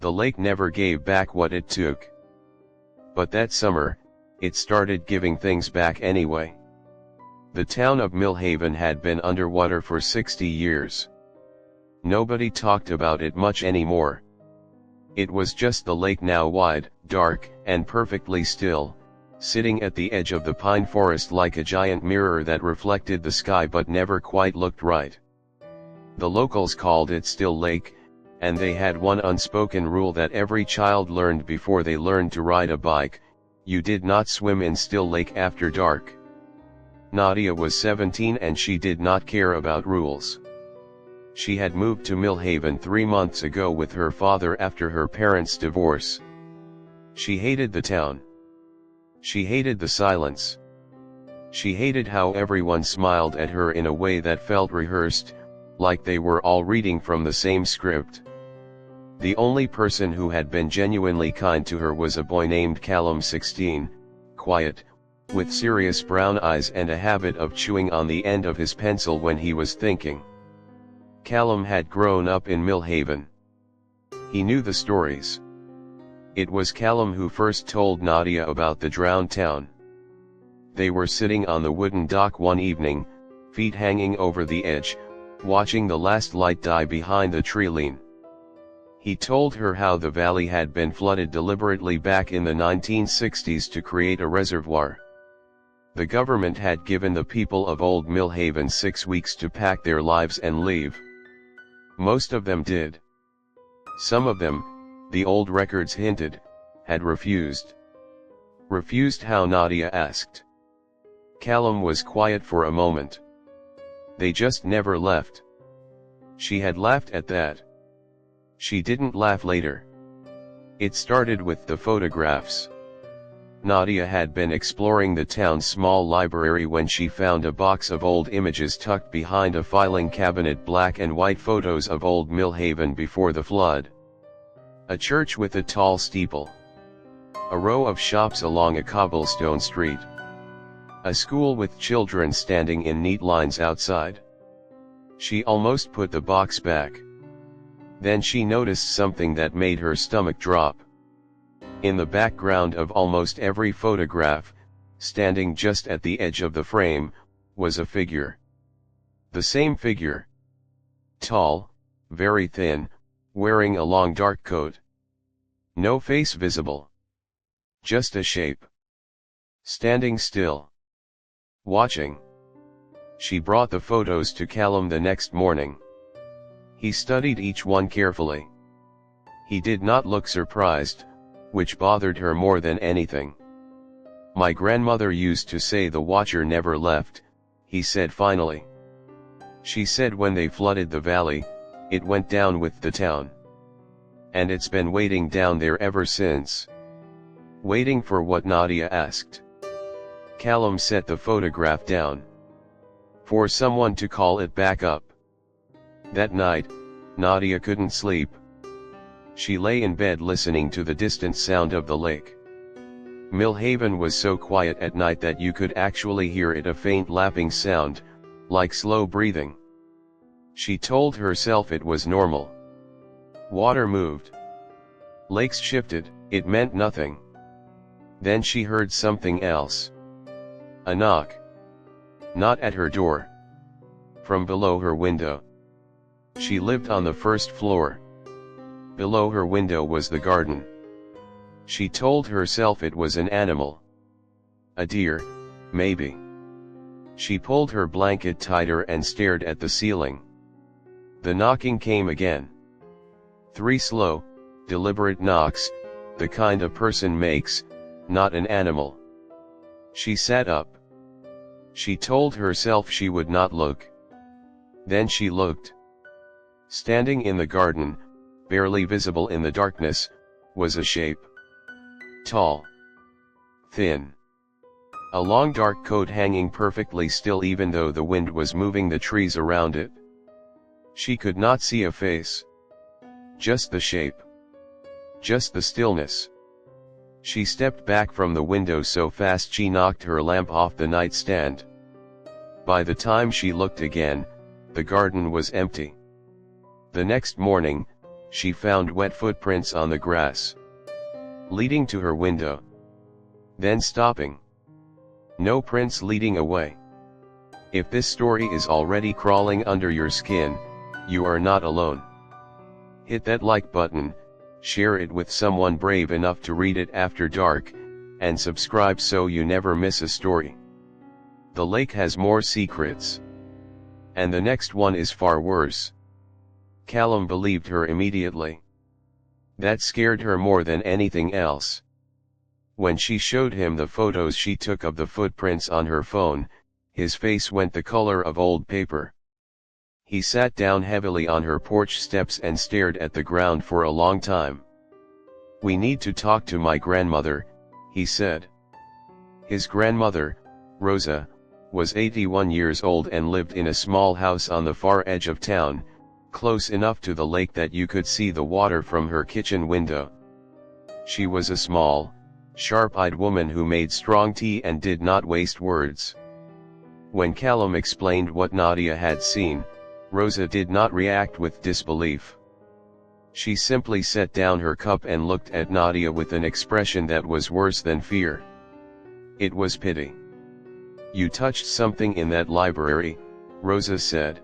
The lake never gave back what it took. But that summer, it started giving things back anyway. The town of Millhaven had been underwater for 60 years. Nobody talked about it much anymore. It was just the lake, now wide, dark, and perfectly still, sitting at the edge of the pine forest like a giant mirror that reflected the sky but never quite looked right. The locals called it Still Lake, and they had one unspoken rule that every child learned before they learned to ride a bike: you did not swim in Still Lake after dark. Nadia was 17 and she did not care about rules. She had moved to Millhaven 3 months ago with her father after her parents' divorce. She hated the town. She hated the silence. She hated how everyone smiled at her in a way that felt rehearsed, like they were all reading from the same script. The only person who had been genuinely kind to her was a boy named Callum, 16, quiet, with serious brown eyes and a habit of chewing on the end of his pencil when he was thinking. Callum had grown up in Millhaven. He knew the stories. It was Callum who first told Nadia about the drowned town. They were sitting on the wooden dock one evening, feet hanging over the edge, watching the last light die behind the tree line. He told her how the valley had been flooded deliberately back in the 1960s to create a reservoir. The government had given the people of Old Millhaven 6 weeks to pack their lives and leave. Most of them did. Some of them, the old records hinted, had refused. Refused how? Nadia asked. Callum was quiet for a moment. They just never left. She had laughed at that. She didn't laugh later. It started with the photographs. Nadia had been exploring the town's small library when she found a box of old images tucked behind a filing cabinet, black and white photos of Old Millhaven before the flood. A church with a tall steeple. A row of shops along a cobblestone street. A school with children standing in neat lines outside. She almost put the box back. Then she noticed something that made her stomach drop. In the background of almost every photograph, standing just at the edge of the frame, was a figure. The same figure. Tall, very thin, wearing a long dark coat. No face visible. Just a shape. Standing still. Watching. She brought the photos to Callum the next morning. He studied each one carefully. He did not look surprised, which bothered her more than anything. "My grandmother used to say the watcher never left," he said finally. "She said when they flooded the valley, it went down with the town. And it's been waiting down there ever since." "Waiting for what?" Nadia asked. Callum set the photograph down. "For someone to call it back up." That night, Nadia couldn't sleep. She lay in bed listening to the distant sound of the lake. Millhaven was so quiet at night that you could actually hear it, a faint lapping sound, like slow breathing. She told herself it was normal. Water moved. Lakes shifted, it meant nothing. Then she heard something else. A knock. Not at her door. From below her window. She lived on the first floor. Below her window was the garden. She told herself it was an animal. A deer, maybe. She pulled her blanket tighter and stared at the ceiling. The knocking came again. 3 slow, deliberate knocks, the kind a person makes, not an animal. She sat up. She told herself she would not look. Then she looked. Standing in the garden, barely visible in the darkness, was a shape. Tall. Thin. A long dark coat hanging perfectly still even though the wind was moving the trees around it. She could not see a face. Just the shape. Just the stillness. She stepped back from the window so fast she knocked her lamp off the nightstand. By the time she looked again, the garden was empty. The next morning, she found wet footprints on the grass, leading to her window. Then stopping. No prints leading away. If this story is already crawling under your skin, you are not alone. Hit that like button, share it with someone brave enough to read it after dark, and subscribe so you never miss a story. The lake has more secrets. And the next one is far worse. Callum believed her immediately. That scared her more than anything else. When she showed him the photos she took of the footprints on her phone, his face went the color of old paper. He sat down heavily on her porch steps and stared at the ground for a long time. "We need to talk to my grandmother," he said. His grandmother, Rosa, was 81 years old and lived in a small house on the far edge of town, close enough to the lake that you could see the water from her kitchen window. She was a small, sharp-eyed woman who made strong tea and did not waste words. When Callum explained what Nadia had seen, Rosa did not react with disbelief. She simply set down her cup and looked at Nadia with an expression that was worse than fear. It was pity. "You touched something in that library," Rosa said.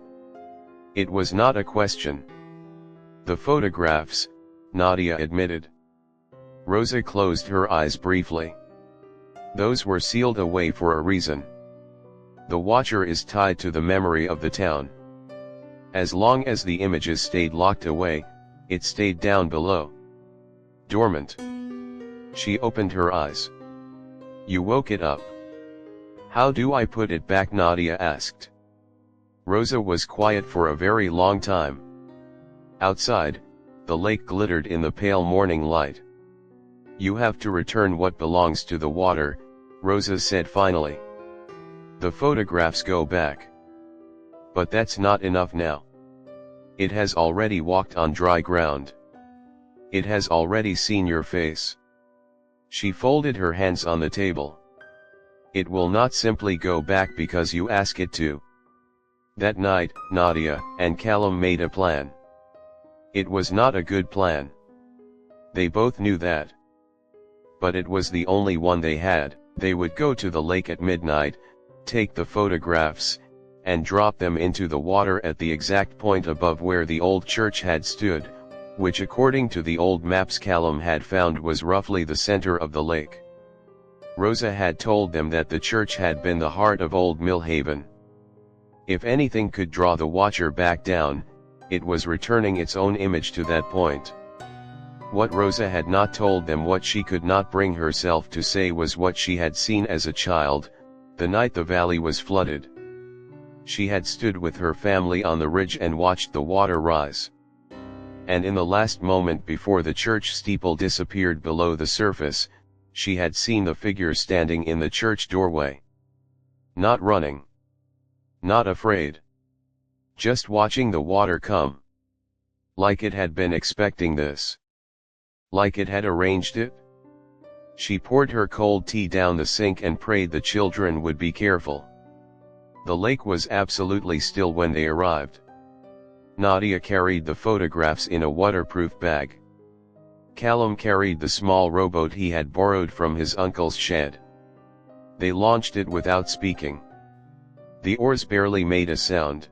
It was not a question. "The photographs," Nadia admitted. Rosa closed her eyes briefly. "Those were sealed away for a reason. The watcher is tied to the memory of the town. As long as the images stayed locked away, it stayed down below. Dormant." She opened her eyes. "You woke it up." "How do I put it back?" Nadia asked. Rosa was quiet for a very long time. Outside, the lake glittered in the pale morning light. "You have to return what belongs to the water," Rosa said finally. "The photographs go back. But that's not enough now. It has already walked on dry ground. It has already seen your face." She folded her hands on the table. "It will not simply go back because you ask it to." That night, Nadia and Callum made a plan. It was not a good plan. They both knew that. But it was the only one they had. They would go to the lake at midnight, take the photographs, and drop them into the water at the exact point above where the old church had stood, which according to the old maps Callum had found was roughly the center of the lake. Rosa had told them that the church had been the heart of Old Millhaven. If anything could draw the watcher back down, it was returning its own image to that point. What Rosa had not told them, what she could not bring herself to say, was what she had seen as a child, the night the valley was flooded. She had stood with her family on the ridge and watched the water rise. And in the last moment before the church steeple disappeared below the surface, she had seen the figure standing in the church doorway. Not running. Not afraid. Just watching the water come. Like it had been expecting this. Like it had arranged it. She poured her cold tea down the sink and prayed the children would be careful. The lake was absolutely still when they arrived. Nadia carried the photographs in a waterproof bag. Callum carried the small rowboat he had borrowed from his uncle's shed. They launched it without speaking. The oars barely made a sound.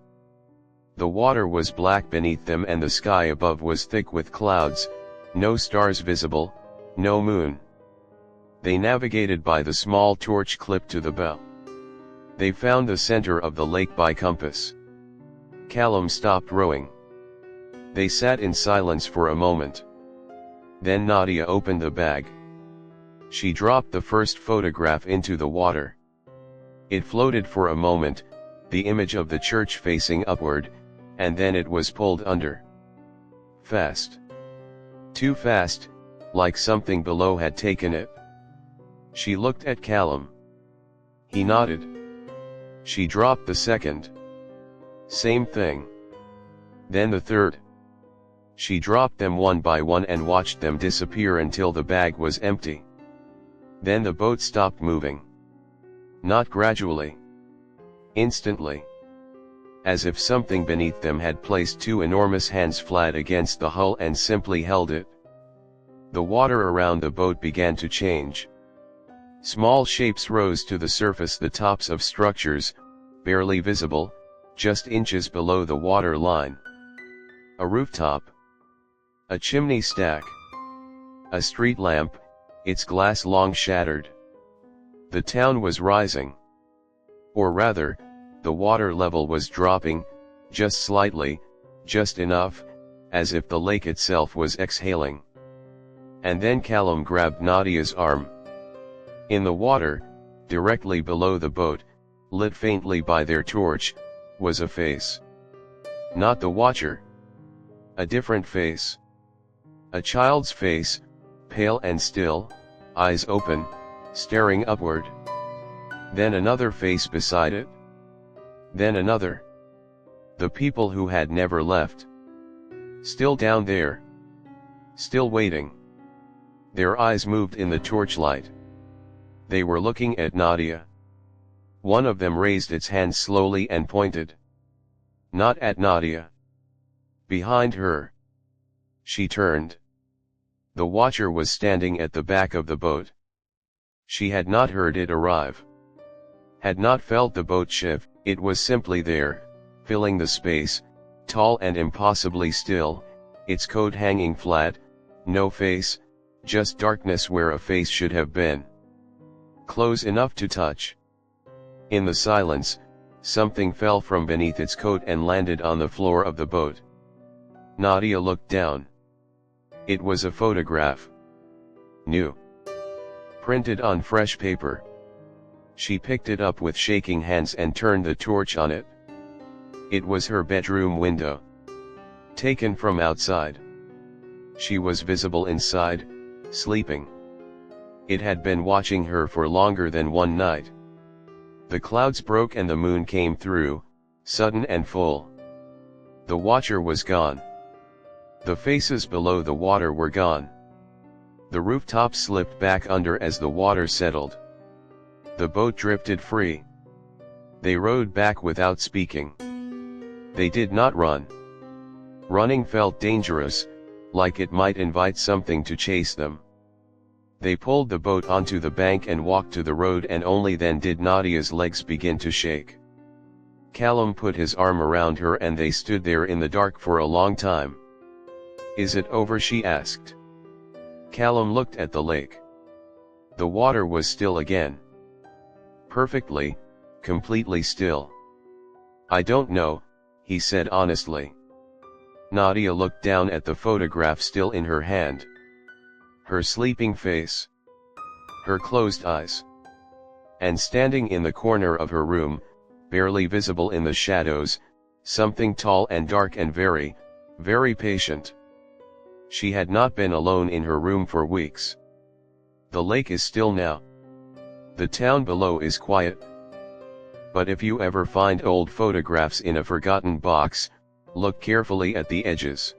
The water was black beneath them and the sky above was thick with clouds, no stars visible, no moon. They navigated by the small torch clipped to the bow. They found the center of the lake by compass. Callum stopped rowing. They sat in silence for a moment. Then Nadia opened the bag. She dropped the first photograph into the water. It floated for a moment, the image of the church facing upward, and then it was pulled under. Fast. Too fast, like something below had taken it. She looked at Callum. He nodded. She dropped the second. Same thing. Then the third. She dropped them one by one and watched them disappear until the bag was empty. Then the boat stopped moving. Not gradually. Instantly. as if something beneath them had placed two enormous hands flat against the hull and simply held it. The water around the boat began to change. Small shapes rose to the surface, the tops of structures, barely visible, just inches below the water line. A rooftop. A chimney stack. A street lamp, its glass long shattered. The town was rising. Or rather, the water level was dropping, just slightly, just enough, as if the lake itself was exhaling. And then Callum grabbed Nadia's arm. In the water, directly below the boat, lit faintly by their torch, was a face. Not the watcher. A different face. A child's face, pale and still, eyes open, staring upward. Then another face beside it. Then another. The people who had never left. Still down there. Still waiting. Their eyes moved in the torchlight. They were looking at Nadia. One of them raised its hand slowly and pointed. Not at Nadia. Behind her. She turned. The watcher was standing at the back of the boat. She had not heard it arrive. Had not felt the boat shift, it was simply there, filling the space, tall and impossibly still, its coat hanging flat, no face, just darkness where a face should have been. Close enough to touch. In the silence, something fell from beneath its coat and landed on the floor of the boat. Nadia looked down. It was a photograph. New. Printed on fresh paper. She picked it up with shaking hands and turned the torch on it. It was her bedroom window. Taken from outside. She was visible inside, sleeping. It had been watching her for longer than one night. The clouds broke and the moon came through, sudden and full. The watcher was gone. The faces below the water were gone. The rooftop slipped back under as the water settled. The boat drifted free. They rowed back without speaking. They did not run. Running felt dangerous, like it might invite something to chase them. They pulled the boat onto the bank and walked to the road, and only then did Nadia's legs begin to shake. Callum put his arm around her and they stood there in the dark for a long time. "Is it over?" she asked. Callum looked at the lake. The water was still again. Perfectly, completely still. "I don't know," he said honestly. Nadia looked down at the photograph still in her hand. Her sleeping face. Her closed eyes. And standing in the corner of her room, barely visible in the shadows, something tall and dark and very, very patient. She had not been alone in her room for weeks. The lake is still now. The town below is quiet. But if you ever find old photographs in a forgotten box, look carefully at the edges.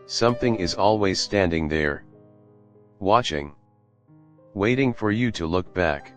Something is always standing there. Watching. Waiting for you to look back.